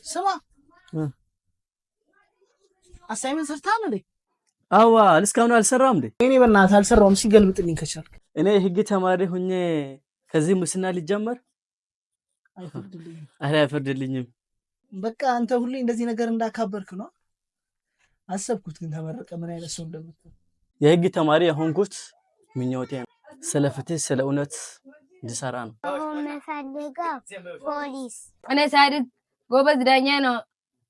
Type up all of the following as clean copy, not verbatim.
ስማ አሳይመንት ሰርታል እንዴ? አዋ እስካሁን አልሰራም እንዴ? እኔ በእናትህ አልሰራውም። ሲገልብጥልኝ ከቻልክ እኔ ህግ ተማሪ ሆኜ ከዚህ ሙስና ሊጀመር አይፈርድልኝም። በቃ አንተ ሁሌ እንደዚህ ነገር እንዳካበርክ ነው አሰብኩት። ግን ተመረቀ ምን አይነት ሰው እንደምትሆን የህግ ተማሪ የሆንኩት ምኞቴ ነው። ስለ ፍትህ ስለ እውነት እንድሰራ ነው። መፈልገው ፖሊስ እኔ ሳይድ ጎበዝ ዳኛ ነው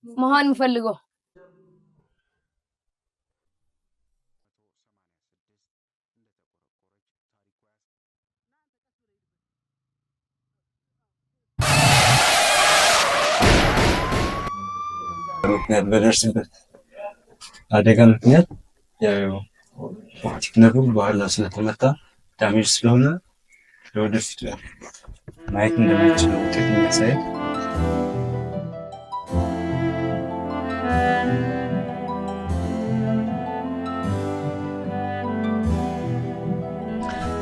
መሆን የምፈልገው። ምክንያት በደርስበት አደጋ ምክንያት ያው ቴክኒኩ በኋላ ስለተመታ ዳሜጅ ስለሆነ ለወደፊቱ ማየት እንደማይችል ውጤት የሚያሳይ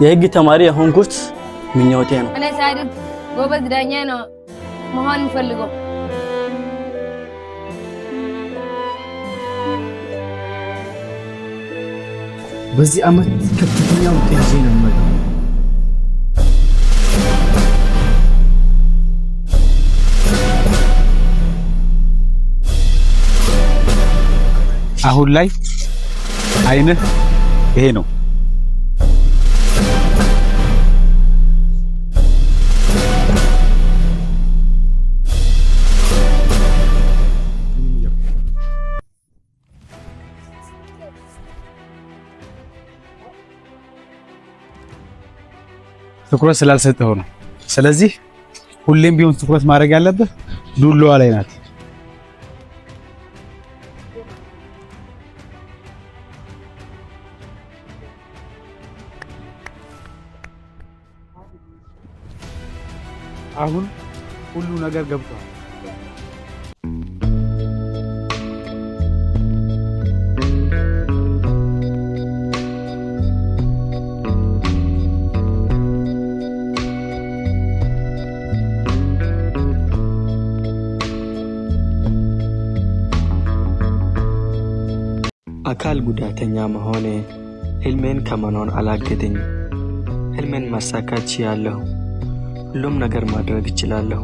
የህግ ተማሪ የሆንኩት ምኞቴ ነው። እኔ ሳይድ ጎበዝ ዳኛ ነው መሆን የምፈልገው። በዚህ አመት ከፍተኛ ውጤት ይዤ ነው የምመጣው። አሁን ላይ አይንህ ይሄ ነው። ትኩረት ስላልሰጠው ነው። ስለዚህ ሁሌም ቢሆን ትኩረት ማድረግ ያለብህ ዱላዋ ላይ ናት። አሁን ሁሉ ነገር ገብቷል። አካል ጉዳተኛ መሆኔ ህልሜን ከመኖር አላገደኝም። ህልሜን ማሳካት ችያለሁ። ሁሉም ነገር ማድረግ እችላለሁ።